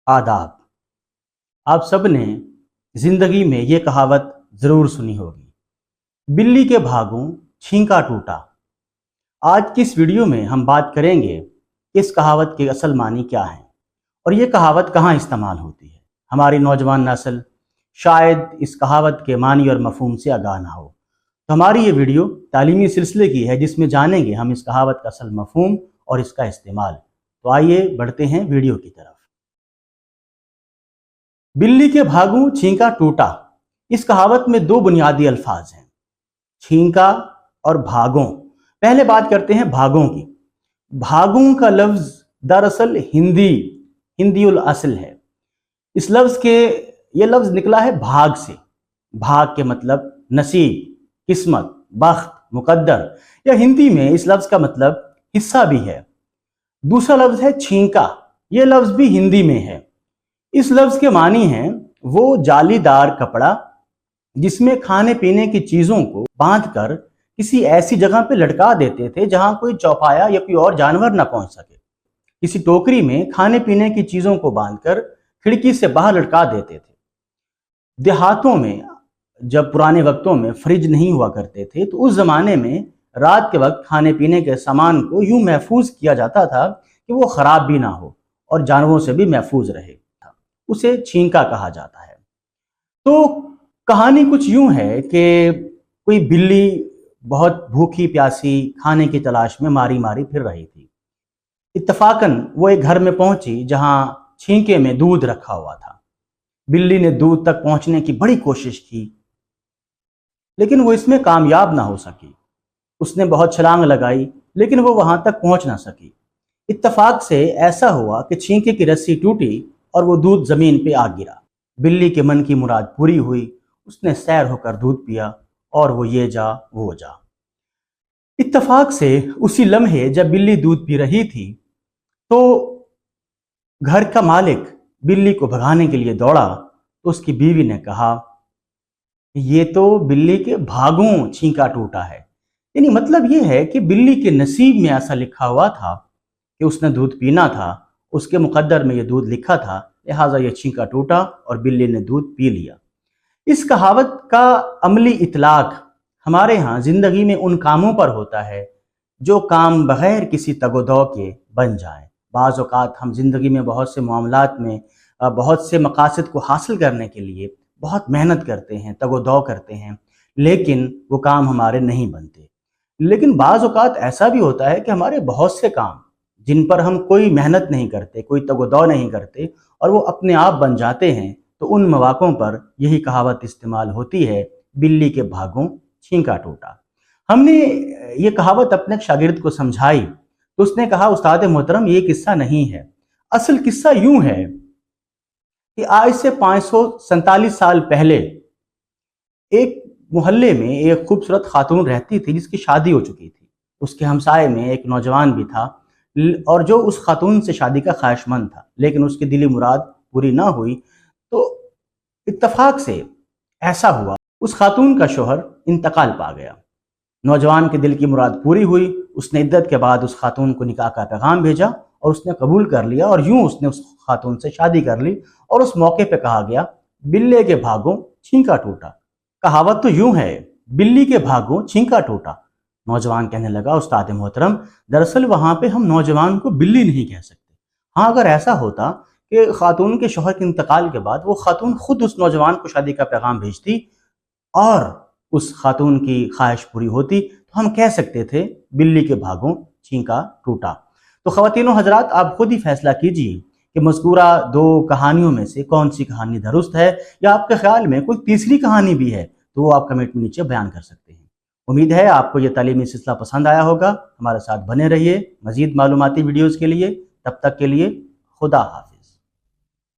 आदाब। आप सब ने जिंदगी में ये कहावत जरूर सुनी होगी, बिल्ली के भागों छींका टूटा। आज की इस वीडियो में हम बात करेंगे कि इस कहावत के असल मानी क्या है और ये कहावत कहाँ इस्तेमाल होती है। हमारी नौजवान नस्ल शायद इस कहावत के मानी और मफहूम से आगाह ना हो, तो हमारी ये वीडियो तालीमी सिलसिले की है जिसमें जानेंगे हम इस कहावत का असल मफहूम और इसका इस्तेमाल। तो आइए बढ़ते हैं वीडियो की तरफ। बिल्ली के भागों छींका टूटा, इस कहावत में दो बुनियादी अल्फाज हैं, छींका और भागों। पहले बात करते हैं भागों की। भागों का लफ्ज दरअसल हिंदी उल असल है। इस लफ्ज के ये लफ्ज निकला है भाग से। भाग के मतलब नसीब, किस्मत, बख्त, मुकद्दर, या हिंदी में इस लफ्ज का मतलब हिस्सा भी है। दूसरा लफ्ज है छींका, यह लफ्ज भी हिंदी में है। इस लफ्ज के मानी हैं वो जालीदार कपड़ा जिसमें खाने पीने की चीजों को बांधकर किसी ऐसी जगह पे लटका देते थे जहां कोई चौपाया या कोई और जानवर ना पहुंच सके। किसी टोकरी में खाने पीने की चीजों को बांधकर खिड़की से बाहर लटका देते थे। देहातों में जब पुराने वक्तों में फ्रिज नहीं हुआ करते थे तो उस जमाने में रात के वक्त खाने पीने के सामान को यूं महफूज किया जाता था कि वो खराब भी ना हो और जानवरों से भी महफूज रहे। उसे छींका कहा जाता है। तो कहानी कुछ यूं है कि कोई बिल्ली बहुत भूखी प्यासी खाने की तलाश में मारी मारी फिर रही थी। इत्तफाकन वो एक घर में पहुंची जहां छींके में दूध रखा हुआ था। बिल्ली ने दूध तक पहुंचने की बड़ी कोशिश की, लेकिन वो इसमें कामयाब ना हो सकी। उसने बहुत छलांग लगाई, लेकिन वो वहां तक पहुंच ना सकी। इत्तफाक से ऐसा हुआ कि छींके की रस्सी टूटी और वो दूध जमीन पे आ गिरा। बिल्ली के मन की मुराद पूरी हुई, उसने सैर होकर दूध पिया और वो ये जा वो जा। इत्तफाक से उसी लम्हे जब बिल्ली दूध पी रही थी तो घर का मालिक बिल्ली को भगाने के लिए दौड़ा तो उसकी बीवी ने कहा, ये तो बिल्ली के भागों छींका टूटा है। यानी मतलब ये है कि बिल्ली के नसीब में ऐसा लिखा हुआ था कि उसने दूध पीना था, उसके मुकद्दर में ये दूध लिखा था, लिहाजा ये छींका टूटा और बिल्ली ने दूध पी लिया। इस कहावत का अमली इतलाक हमारे यहाँ जिंदगी में उन कामों पर होता है जो काम बगैर किसी तगोदौ के बन जाए। बाज़ औक़ात हम जिंदगी में बहुत से मामलात में बहुत से मकासद को हासिल करने के लिए बहुत मेहनत करते हैं, तगोदौ करते हैं, लेकिन वो काम हमारे नहीं बनते। लेकिन बाज़ औक़ात ऐसा भी होता है कि हमारे बहुत से काम जिन पर हम कोई मेहनत नहीं करते, कोई तगोदौ नहीं करते और वो अपने आप बन जाते हैं, तो उन मौक़ों पर यही कहावत इस्तेमाल होती है, बिल्ली के भागों छींका टूटा। हमने ये कहावत अपने शागिर्द को समझाई तो उसने कहा, उस्ताद मोहतरम ये किस्सा नहीं है, असल किस्सा यूं है कि आज से 547 साल पहले एक मोहल्ले में एक खूबसूरत खातून रहती थी जिसकी शादी हो चुकी थी। उसके हमसाए में एक नौजवान भी था और जो उस खातून से शादी का ख्वाहिशमंद था, लेकिन उसकी दिली मुराद पूरी ना हुई। तो इत्तफाक से ऐसा हुआ, उस खातून का शोहर इंतकाल पा गया। नौजवान के दिल की मुराद पूरी हुई। उसने इद्दत के बाद उस खातून को निकाह का पैगाम भेजा और उसने कबूल कर लिया और यूं उसने उस खातून से शादी कर ली। और उस मौके पे कहा गया, बिल्ले के भागों छींका टूटा। कहावत तो यूं है, बिल्ली के भागों छींका टूटा। नौजवान कहने लगा, उस्ताद मोहतरम दरअसल वहां पे हम नौजवान को बिल्ली नहीं कह सकते। हाँ, अगर ऐसा होता कि खातून के शौहर के इंतकाल के बाद वो खातून खुद उस नौजवान को शादी का पैगाम भेजती और उस खातून की ख्वाहिश पूरी होती तो हम कह सकते थे बिल्ली के भागों छींका टूटा। तो ख़वातीनो हजरात, आप खुद ही फैसला कीजिए कि मज़कूरा दो कहानियों में से कौन सी कहानी दुरुस्त है, या आपके ख्याल में कोई तीसरी कहानी भी है तो वो आप कमेंट में नीचे बयान कर सकते हैं। उम्मीद है आपको ये तालीमी सिलसिला पसंद आया होगा। हमारे साथ बने रहिए मज़ीद मालूमाती वीडियोज़ के लिए। तब तक के लिए खुदा हाफ़िज़।